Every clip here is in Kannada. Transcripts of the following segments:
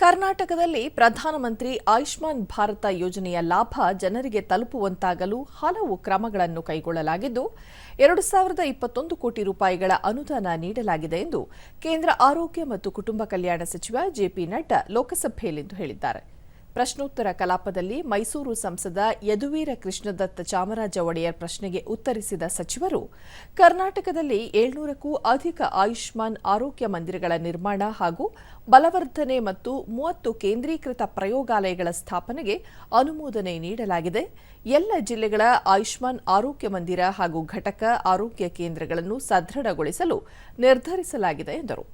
ಕರ್ನಾಟಕದಲ್ಲಿ ಪ್ರಧಾನಮಂತ್ರಿ ಆಯುಷ್ಮಾನ್ ಭಾರತ ಯೋಜನೆಯ ಲಾಭ ಜನರಿಗೆ ತಲುಪುವಂತಾಗಲು ಹಲವು ಕ್ರಮಗಳನ್ನು ಕೈಗೊಳ್ಳಲಾಗಿದ್ದು 2021 ಕೋಟಿ ರೂಪಾಯಿಗಳ ಅನುದಾನ ನೀಡಲಾಗಿದೆ ಎಂದು ಕೇಂದ್ರ ಆರೋಗ್ಯ ಮತ್ತು ಕುಟುಂಬ ಕಲ್ಯಾಣ ಸಚಿವ ಜೆಪಿ ನಡ್ಡಾ ಲೋಕಸಭೆಯಲ್ಲಿಂದು ಹೇಳಿದ್ದಾರೆ. ಪ್ರಶ್ನೋತ್ತರ ಕಲಾಪದಲ್ಲಿ ಮೈಸೂರು ಸಂಸದ ಯದುವೀರ ಕೃಷ್ಣದತ್ತ ಚಾಮರಾಜ ಒಡೆಯರ್ ಪ್ರಶ್ನೆಗೆ ಉತ್ತರಿಸಿದ ಸಚಿವರು, ಕರ್ನಾಟಕದಲ್ಲಿ 700ಕ್ಕೂ ಅಧಿಕ ಆಯುಷ್ಮಾನ್ ಆರೋಗ್ಯ ಮಂದಿರಗಳ ನಿರ್ಮಾಣ ಹಾಗೂ ಬಲವರ್ಧನೆ ಮತ್ತು 30 ಕೇಂದ್ರೀಕೃತ ಪ್ರಯೋಗಾಲಯಗಳ ಸ್ಥಾಪನೆಗೆ ಅನುಮೋದನೆ ನೀಡಲಾಗಿದೆ. ಎಲ್ಲ ಜಿಲ್ಲೆಗಳ ಆಯುಷ್ಮಾನ್ ಆರೋಗ್ಯ ಮಂದಿರ ಹಾಗೂ ಘಟಕ ಆರೋಗ್ಯ ಕೇಂದ್ರಗಳನ್ನು ಸದೃಢಗೊಳಿಸಲು ನಿರ್ಧರಿಸಲಾಗಿದೆ ಎಂದರು.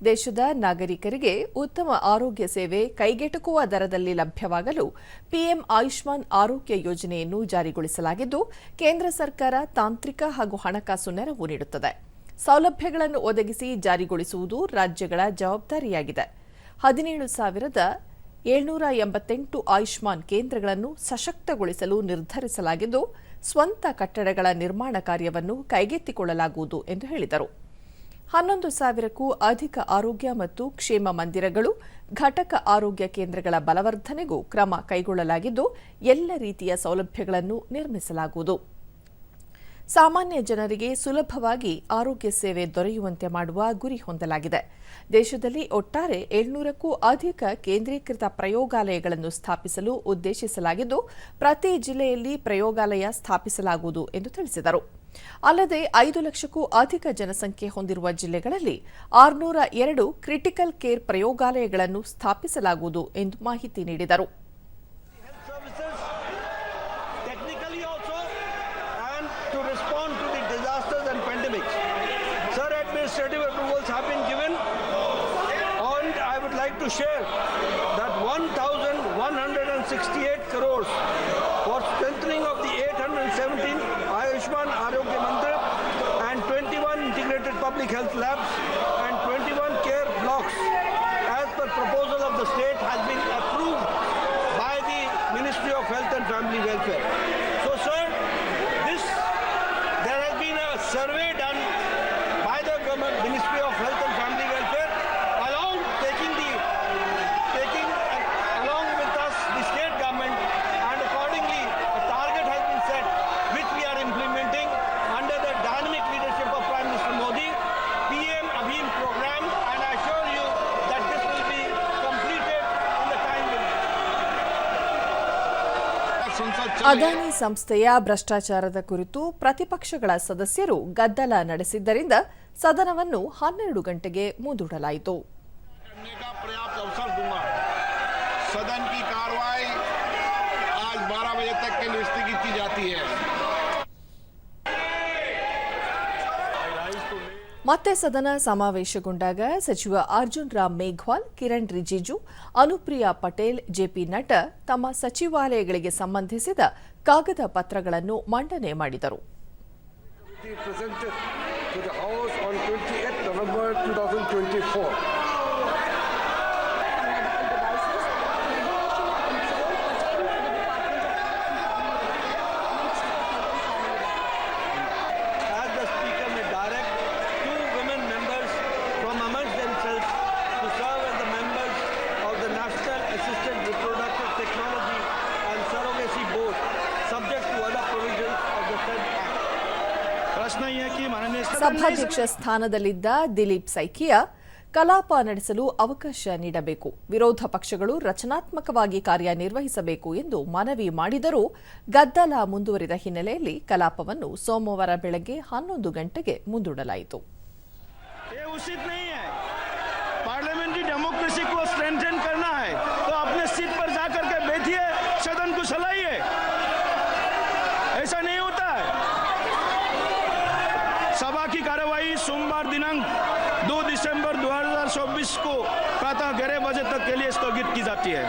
ದೇಶದ ನಾಗರಿಕರಿಗೆ ಉತ್ತಮ ಆರೋಗ್ಯ ಸೇವೆ ಕೈಗೆಟುಕುವ ದರದಲ್ಲಿ ಲಭ್ಯವಾಗಲು ಪಿಎಂ ಆಯುಷ್ಮಾನ್ ಆರೋಗ್ಯ ಯೋಜನೆಯನ್ನು ಜಾರಿಗೊಳಿಸಲಾಗಿದ್ದು, ಕೇಂದ್ರ ಸರ್ಕಾರ ತಾಂತ್ರಿಕ ಹಾಗೂ ಹಣಕಾಸು ನೆರವು ನೀಡುತ್ತದೆ. ಸೌಲಭ್ಯಗಳನ್ನು ಒದಗಿಸಿ ಜಾರಿಗೊಳಿಸುವುದು ರಾಜ್ಯಗಳ ಜವಾಬ್ದಾರಿಯಾಗಿದೆ. 17,788 ಆಯುಷ್ಮಾನ್ ಕೇಂದ್ರಗಳನ್ನು ಸಶಕ್ತಗೊಳಿಸಲು ನಿರ್ಧರಿಸಲಾಗಿದ್ದು, ಸ್ವಂತ ಕಟ್ಟಡಗಳ ನಿರ್ಮಾಣ ಕಾರ್ಯವನ್ನು ಕೈಗೆತ್ತಿಕೊಳ್ಳಲಾಗುವುದು ಎಂದು ಹೇಳಿದರು. 11,000ಕ್ಕೂ ಅಧಿಕ ಆರೋಗ್ಯ ಮತ್ತು ಕ್ಷೇಮ ಮಂದಿರಗಳು, ಘಟಕ ಆರೋಗ್ಯ ಕೇಂದ್ರಗಳ ಬಲವರ್ಧನೆಗೂ ಕ್ರಮ ಕೈಗೊಳ್ಳಲಾಗಿದ್ದು, ಎಲ್ಲ ರೀತಿಯ ಸೌಲಭ್ಯಗಳನ್ನು ನಿರ್ಮಿಸಲಾಗುವುದು. ಸಾಮಾನ್ಯ ಜನರಿಗೆ ಸುಲಭವಾಗಿ ಆರೋಗ್ಯ ಸೇವೆ ದೊರೆಯುವಂತೆ ಮಾಡುವ ಗುರಿ ಹೊಂದಲಾಗಿದೆ. ದೇಶದಲ್ಲಿ ಒಟ್ಟಾರೆ 700ಕ್ಕೂ ಅಧಿಕ ಕೇಂದ್ರೀಕೃತ ಪ್ರಯೋಗಾಲಯಗಳನ್ನು ಸ್ಥಾಪಿಸಲು ಉದ್ದೇಶಿಸಲಾಗಿದ್ದು, ಪ್ರತಿ ಜಿಲ್ಲೆಯಲ್ಲಿ ಪ್ರಯೋಗಾಲಯ ಸ್ಥಾಪಿಸಲಾಗುವುದು ಎಂದು ತಿಳಿಸಿದರು. ಅಲ್ಲದೆ 5 ಲಕ್ಷಕ್ಕೂ ಅಧಿಕ ಜನಸಂಖ್ಯೆ ಹೊಂದಿರುವ ಜಿಲ್ಲೆಗಳಲ್ಲಿ 602 ಕ್ರಿಟಿಕಲ್ ಕೇರ್ ಪ್ರಯೋಗಾಲಯಗಳನ್ನು ಸ್ಥಾಪಿಸಲಾಗುವುದು ಎಂದು ಮಾಹಿತಿ ನೀಡಿದರು. To share that 1,168 crores for strengthening of the 817 Ayushman Arogya Mandir and 21 integrated public health labs and 21 care blocks as per proposal of the state has been approved by the Ministry of Health and Family Welfare. So sir, there has been a survey done by the government Ministry of Health and Family Welfare along with us the state government, and accordingly a target has been set which we are implementing under the dynamic leadership of Prime Minister Modi, PM Abhim program, and I assure you that this will be completed in the time limit. Adani ಸಂಸ್ಥೆಯ ಭ್ರಷ್ಟಾಚಾರದ ಕುರಿತು ಪ್ರತಿಪಕ್ಷಗಳ ಸದಸ್ಯರು ಗದ್ದಲ ನಡೆಸಿದ್ದರಿಂದ ಸದನವನ್ನು 12 ಗಂಟೆಗೆ ಮುಂದೂಡಲಾಯಿತು. सदन की कार्रवाई आज 12 बजे तक के लिए स्थगित की जाती है. ಮತ್ತೆ ಸದನ ಸಮಾವೇಶಗೊಂಡಾಗ ಸಚಿವ ಅರ್ಜುನ್ ರಾಮ್ ಮೇಘ್ವಾಲ್, ಕಿರಣ್ ರಿಜಿಜು, ಅನುಪ್ರಿಯಾ ಪಟೇಲ್, ಜೆಪಿ ನಡ್ಡಾ ತಮ್ಮ ಸಚಿವಾಲಯಗಳಿಗೆ ಸಂಬಂಧಿಸಿದ ಕಾಗದ ಪತ್ರಗಳನ್ನು ಮಂಡನೆ ಮಾಡಿದರು. ಸಭಾಧ್ಯಕ್ಷ ಸ್ಥಾನದಲ್ಲಿದ್ದ ದಿಲೀಪ್ ಸೈಕಿಯಾ ಕಲಾಪ ನಡೆಸಲು ಅವಕಾಶ ನೀಡಬೇಕು, ವಿರೋಧ ಪಕ್ಷಗಳು ರಚನಾತ್ಮಕವಾಗಿ ಕಾರ್ಯನಿರ್ವಹಿಸಬೇಕು ಎಂದು ಮನವಿ ಮಾಡಿದರೂ ಗದ್ದಲ ಮುಂದುವರಿದ ಹಿನ್ನೆಲೆಯಲ್ಲಿ ಕಲಾಪವನ್ನು ಸೋಮವಾರ ಬೆಳಗ್ಗೆ 11 ಗಂಟೆಗೆ ಮುಂದೂಡಲಾಯಿತು. पार्लियामेंट्री डेमोक्रेसी को स्ट्रेंथन करना है तो अपने सीट पर जाकर के बैठिए, सदन को चलाइए. ऐसा नहीं होता है. सभा की कार्यवाही सोमवार दिनांक 2 दिसंबर 2024 को प्रातः 11 बजे तक के लिए स्थगित की जाती है.